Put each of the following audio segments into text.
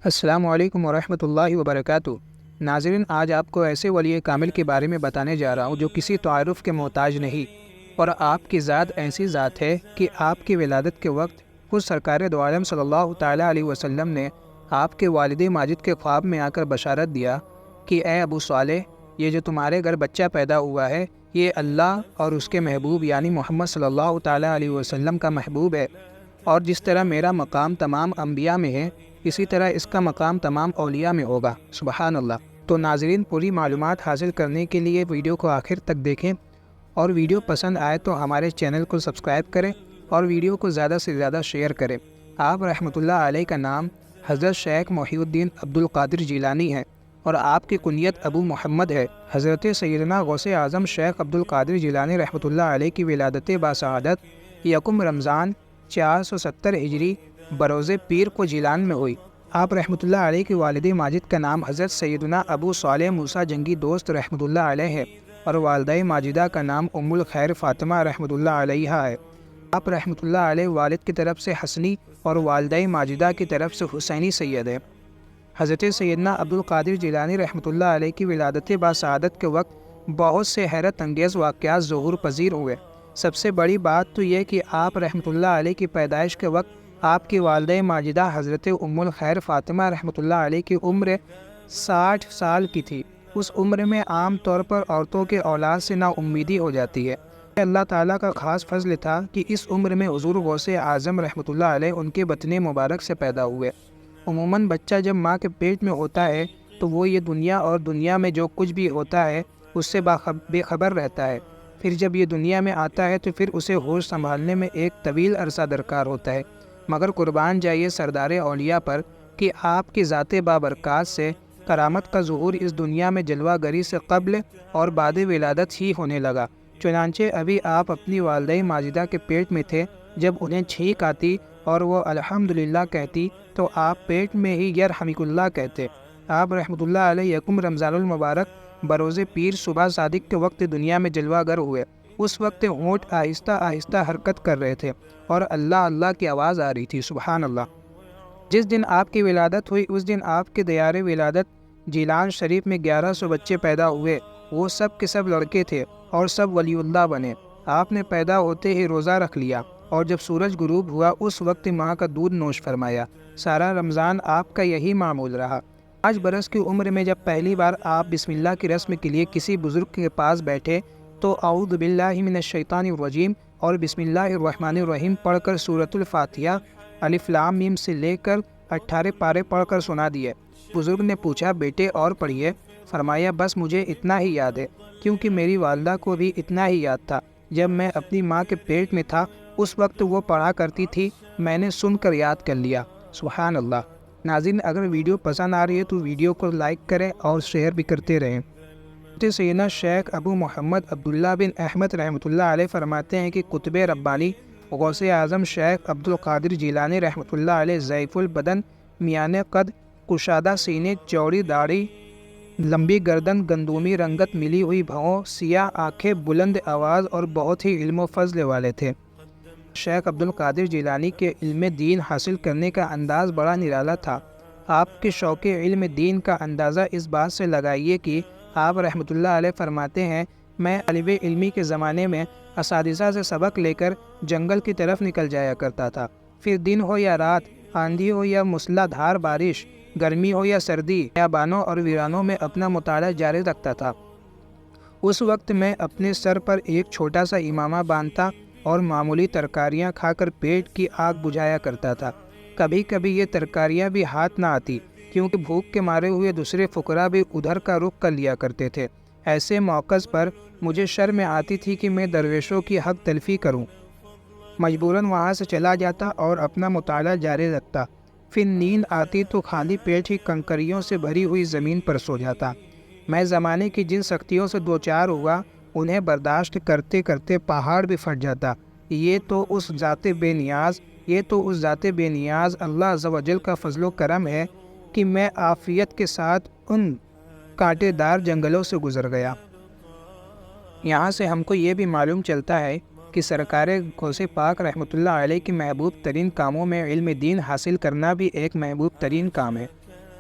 السلام علیکم ورحمۃ اللہ وبرکاتہ۔ ناظرین، آج آپ کو ایسے ولی کامل کے بارے میں بتانے جا رہا ہوں جو کسی تعارف کے محتاج نہیں، اور آپ کی ذات ایسی ذات ہے کہ آپ کی ولادت کے وقت خود سرکار دو عالم صلی اللہ تعالیٰ علیہ وسلم نے آپ کے والد ماجد کے خواب میں آ کر بشارت دیا کہ اے ابو صالح، یہ جو تمہارے گھر بچہ پیدا ہوا ہے یہ اللہ اور اس کے محبوب یعنی محمد صلی اللہ تعالیٰ علیہ وسلم کا محبوب ہے، اور جس طرح میرا مقام تمام انبیاء میں ہے اسی طرح اس کا مقام تمام اولیاء میں ہوگا۔ سبحان اللہ۔ تو ناظرین، پوری معلومات حاصل کرنے کے لیے ویڈیو کو آخر تک دیکھیں، اور ویڈیو پسند آئے تو ہمارے چینل کو سبسکرائب کریں اور ویڈیو کو زیادہ سے زیادہ شیئر کریں۔ آپ رحمۃ اللہ علیہ کا نام حضرت شیخ محی الدین عبد القادر جیلانی ہے، اور آپ کی کنیت ابو محمد ہے۔ حضرت سیدنا غوث اعظم شیخ عبد القادر جیلانی رحمۃ اللہ علیہ کی ولادت باسعادت یکم رمضان 470 ہجری بروز پیر کو جیلان میں ہوئی۔ آپ رحمۃ اللہ علیہ کے والد ماجد کا نام حضرت سیدنا ابو صالح موسیٰ جنگی دوست رحمۃ اللہ علیہ ہے، اور والدہ ماجدہ کا نام ام الخیر فاطمہ رحمۃ اللہ علیہ ہے۔ آپ رحمۃ اللہ علیہ والد کی طرف سے حسنی اور والدہ ماجدہ کی طرف سے حسینی سید ہے۔ حضرت سیدنا عبد القادر جیلانی رحمۃ اللہ علیہ کی ولادت باسعادت کے وقت بہت سے حیرت انگیز واقعات ظہور پذیر ہوئے۔ سب سے بڑی بات تو یہ کہ آپ رحمۃ اللہ علیہ کی پیدائش کے وقت آپ کی والدہ ماجدہ حضرت ام الخیر فاطمہ رحمۃ اللہ علیہ کی عمر 60 سال کی تھی۔ اس عمر میں عام طور پر عورتوں کے اولاد سے نا امیدی ہو جاتی ہے۔ اللہ تعالیٰ کا خاص فضل تھا کہ اس عمر میں حضور غوث اعظم رحمۃ اللہ علیہ ان کے بطن مبارک سے پیدا ہوئے۔ عموماً بچہ جب ماں کے پیٹ میں ہوتا ہے تو وہ یہ دنیا اور دنیا میں جو کچھ بھی ہوتا ہے اس سے بے خبر رہتا ہے۔ پھر جب یہ دنیا میں آتا ہے تو پھر اسے ہوش سنبھالنے میں ایک طویل عرصہ درکار ہوتا ہے، مگر قربان جائیے سردار اولیاء پر کہ آپ کی ذات بابرکات سے کرامت کا ظہور اس دنیا میں جلوہ گری سے قبل اور بعد ولادت ہی ہونے لگا۔ چنانچہ ابھی آپ اپنی والدہ ماجدہ کے پیٹ میں تھے جب انہیں چھینک آتی اور وہ الحمدللہ کہتی تو آپ پیٹ میں ہی یرحمک اللہ کہتے۔ آپ رحمۃ اللہ علیہ یکم رمضان المبارک بروز پیر صبح صادق کے وقت دنیا میں جلوہ گر ہوئے۔ اس وقت ہونٹ آہستہ آہستہ حرکت کر رہے تھے اور اللہ اللہ کی آواز آ رہی تھی۔ سبحان اللہ۔ جس دن آپ کی ولادت ہوئی اس دن آپ کے دیار ولادت جیلان شریف میں 1100 بچے پیدا ہوئے۔ وہ سب کے سب لڑکے تھے اور سب ولی اللہ بنے۔ آپ نے پیدا ہوتے ہی روزہ رکھ لیا، اور جب سورج غروب ہوا اس وقت ماں کا دودھ نوش فرمایا۔ سارا رمضان آپ کا یہی معمول رہا۔ 5 برس کی عمر میں جب پہلی بار آپ بسم اللہ کی رسم کے لیے کسی بزرگ کے پاس بیٹھے تو اعوذ باللہ من الشیطان الرجیم اور بسم اللہ الرحمن الرحیم پڑھ کر سورۃ الفاتحہ الف لام میم سے لے کر 18 پارے پڑھ کر سنا دیے۔ بزرگ نے پوچھا، بیٹے اور پڑھیے؟ فرمایا، بس مجھے اتنا ہی یاد ہے، کیونکہ میری والدہ کو بھی اتنا ہی یاد تھا۔ جب میں اپنی ماں کے پیٹ میں تھا اس وقت وہ پڑھا کرتی تھی، میں نے سن کر یاد کر لیا۔ سبحان اللہ۔ ناظرین، اگر ویڈیو پسند آ رہی ہے تو ویڈیو کو لائک کریں اور شیئر بھی کرتے رہیں۔ سیدنا شیخ ابو محمد عبداللہ بن احمد رحمۃ اللہ علیہ فرماتے ہیں کہ قطب ربانی غوث اعظم شیخ عبد القادر جیلانی رحمۃ اللہ علیہ ضعیف البدن، میان قد، کشادہ سینے، چوڑی داڑھی، لمبی گردن، گندمی رنگت ملی ہوئی بھویں، سیاہ آنکھیں، بلند آواز اور بہت ہی علم و فضل والے تھے۔ شیخ عبد القادر جیلانی کے علم دین حاصل کرنے کا انداز بڑا نرالا تھا۔ آپ کے شوق علم دین کا اندازہ اس بات سے لگائیے کہ آپ رحمۃ اللہ علیہ فرماتے ہیں، میں طالب علمی کے زمانے میں اساتذہ سے سبق لے کر جنگل کی طرف نکل جایا کرتا تھا۔ پھر دن ہو یا رات، آندھی ہو یا مسلح دھار بارش، گرمی ہو یا سردی، بیابانوں اور ویرانوں میں اپنا مطالعہ جاری رکھتا تھا۔ اس وقت میں اپنے سر پر ایک چھوٹا سا امامہ باندھتا اور معمولی ترکاریاں کھا کر پیٹ کی آگ بجھایا کرتا تھا۔ کبھی کبھی یہ ترکاریاں بھی ہاتھ نہ آتی، کیونکہ بھوک کے مارے ہوئے دوسرے فقراء بھی ادھر کا رخ کر لیا کرتے تھے۔ ایسے موقع پر مجھے شرم آتی تھی کہ میں درویشوں کی حق تلفی کروں۔ مجبوراً وہاں سے چلا جاتا اور اپنا مطالعہ جاری رکھتا۔ پھر نیند آتی تو خالی پیٹ ہی کنکریوں سے بھری ہوئی زمین پر سو جاتا۔ میں زمانے کی جن سختیوں سے دوچار ہوا انہیں برداشت کرتے کرتے پہاڑ بھی پھٹ جاتا۔ یہ تو اس ذات بے نیاز اللہ عز و جل کا فضل و کرم ہے کہ میں عافیت کے ساتھ ان کانٹے دار جنگلوں سے گزر گیا۔ یہاں سے ہم کو یہ بھی معلوم چلتا ہے کہ سرکار غوث پاک رحمۃ اللہ علیہ کی محبوب ترین کاموں میں علم دین حاصل کرنا بھی ایک محبوب ترین کام ہے۔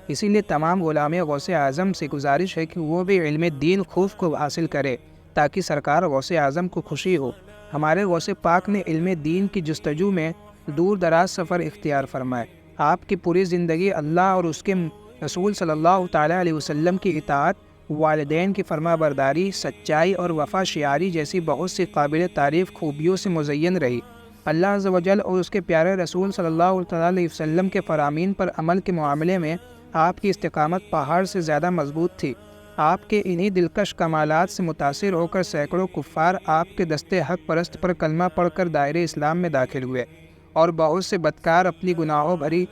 اسی لیے تمام غلام غوث اعظم سے گزارش ہے کہ وہ بھی علم دین خوف کو حاصل کرے تاکہ سرکار غوث اعظم کو خوشی ہو۔ ہمارے غوث پاک نے علم دین کی جستجو میں دور دراز سفر اختیار فرمائے۔ آپ کی پوری زندگی اللہ اور اس کے رسول صلی اللہ تعالیٰ علیہ وسلم کی اطاعت، والدین کی فرما برداری، سچائی اور وفا شعاری جیسی بہت سی قابل تعریف خوبیوں سے مزین رہی۔ اللہ عز و جل اور اس کے پیارے رسول صلی اللہ تعالیٰ علیہ وسلم کے فرامین پر عمل کے معاملے میں آپ کی استقامت پہاڑ سے زیادہ مضبوط تھی۔ آپ کے انہی دلکش کمالات سے متاثر ہو کر سینکڑوں کفار آپ کے دستے حق پرست پر کلمہ پڑھ کر دائرۂ اسلام میں داخل ہوئے، اور بہت سے بدکار اپنی گناہوں بھری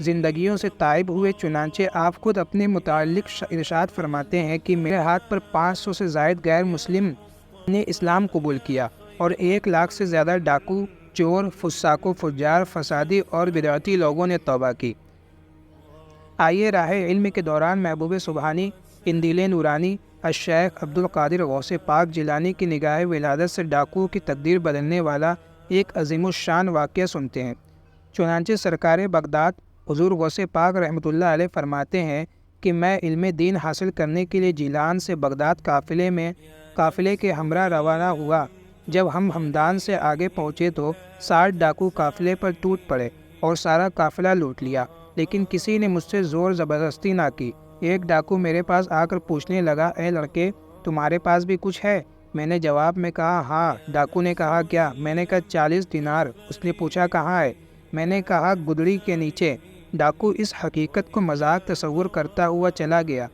زندگیوں سے تائب ہوئے۔ چنانچہ آپ خود اپنے متعلق ارشاد فرماتے ہیں کہ میرے ہاتھ پر 500 سے زائد غیر مسلم نے اسلام قبول کیا، اور 1 لاکھ سے زیادہ ڈاکو، چور، فساق و فجار، فسادی اور بدعتی لوگوں نے توبہ کی۔ آئیے راہ علم کے دوران محبوب سبحانی، قندیل نورانی، الشیخ عبدالقادر غوث پاک جیلانی کی نگاہ ولادت سے ڈاکوؤں کی تقدیر بدلنے والا ایک عظیم الشان واقعہ سنتے ہیں۔ چنانچہ سرکار بغداد حضور غوث پاک رحمۃ اللہ علیہ فرماتے ہیں کہ میں علم دین حاصل کرنے کے لیے جیلان سے بغداد قافلے کے ہمراہ روانہ ہوا۔ جب ہم ہمدان سے آگے پہنچے تو 60 ڈاکو قافلے پر ٹوٹ پڑے اور سارا قافلہ لوٹ لیا، لیکن کسی نے مجھ سے زور زبردستی نہ کی۔ ایک ڈاکو میرے پاس آ کر پوچھنے لگا، اے لڑکے، تمہارے پاس بھی کچھ ہے؟ میں نے جواب میں کہا ہاں۔ ڈاکو نے کہا کیا؟ میں نے کہا 40 دینار۔ اس نے پوچھا کہاں ہے؟ میں نے کہا گدڑی کے نیچے۔ ڈاکو اس حقیقت کو مذاق تصور کرتا ہوا چلا گیا۔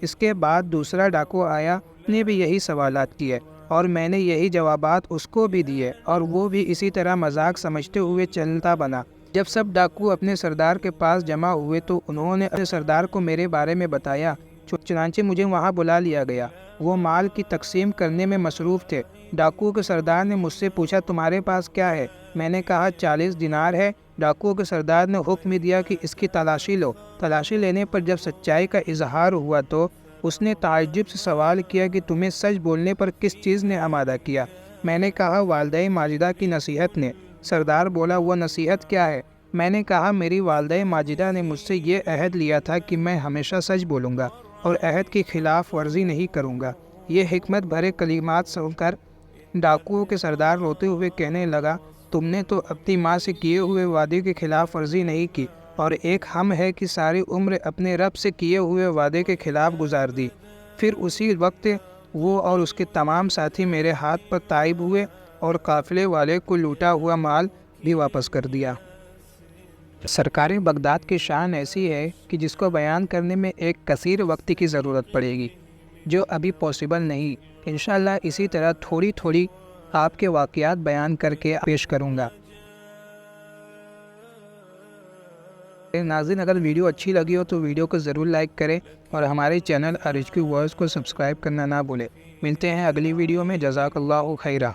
اس کے بعد دوسرا ڈاکو آیا، اس نے بھی یہی سوالات کیے اور میں نے یہی جوابات اس کو بھی دیے، اور وہ بھی اسی طرح مذاق سمجھتے ہوئے چلتا بنا۔ جب سب ڈاکو اپنے سردار کے پاس جمع ہوئے تو انہوں نے اپنے سردار کو میرے بارے میں بتایا۔ چنانچہ مجھے وہاں بلا لیا گیا۔ وہ مال کی تقسیم کرنے میں مصروف تھے۔ ڈاکو کے سردار نے مجھ سے پوچھا تمہارے پاس کیا ہے؟ میں نے کہا 40 دینار ہے۔ ڈاکو کے سردار نے حکم دیا کہ اس کی تلاشی لو۔ تلاشی لینے پر جب سچائی کا اظہار ہوا تو اس نے تعجب سے سوال کیا کہ تمہیں سچ بولنے پر کس چیز نے آمادہ کیا؟ میں نے کہا والدہ ماجدہ کی نصیحت نے۔ سردار بولا وہ نصیحت کیا ہے؟ میں نے کہا میری والدہ ماجدہ نے مجھ سے یہ عہد لیا تھا کہ میں ہمیشہ سچ بولوں گا اور عہد کی خلاف ورزی نہیں کروں گا۔ یہ حکمت بھرے کلمات سن کر ڈاکوؤں کے سردار روتے ہوئے کہنے لگا، تم نے تو اپنی ماں سے کیے ہوئے وعدے کی خلاف ورزی نہیں کی، اور ایک ہم ہے کہ ساری عمر اپنے رب سے کیے ہوئے وعدے کے خلاف گزار دی۔ پھر اسی وقت وہ اور اس کے تمام ساتھی میرے ہاتھ پر تائب ہوئے اور قافلے والے کو لوٹا ہوا مال بھی واپس کر دیا۔ سرکار بغداد کی شان ایسی ہے کہ جس کو بیان کرنے میں ایک کثیر وقت کی ضرورت پڑے گی، جو ابھی پاسبل نہیں۔ انشاءاللہ اسی طرح تھوڑی تھوڑی آپ کے واقعات بیان کر کے پیش کروں گا۔ ناظرین، اگر ویڈیو اچھی لگی ہو تو ویڈیو کو ضرور لائک کریں اور ہمارے چینل RHQ ورڈز کو سبسکرائب کرنا نہ بھولیں۔ ملتے ہیں اگلی ویڈیو میں۔ جزاک اللہ خیرہ۔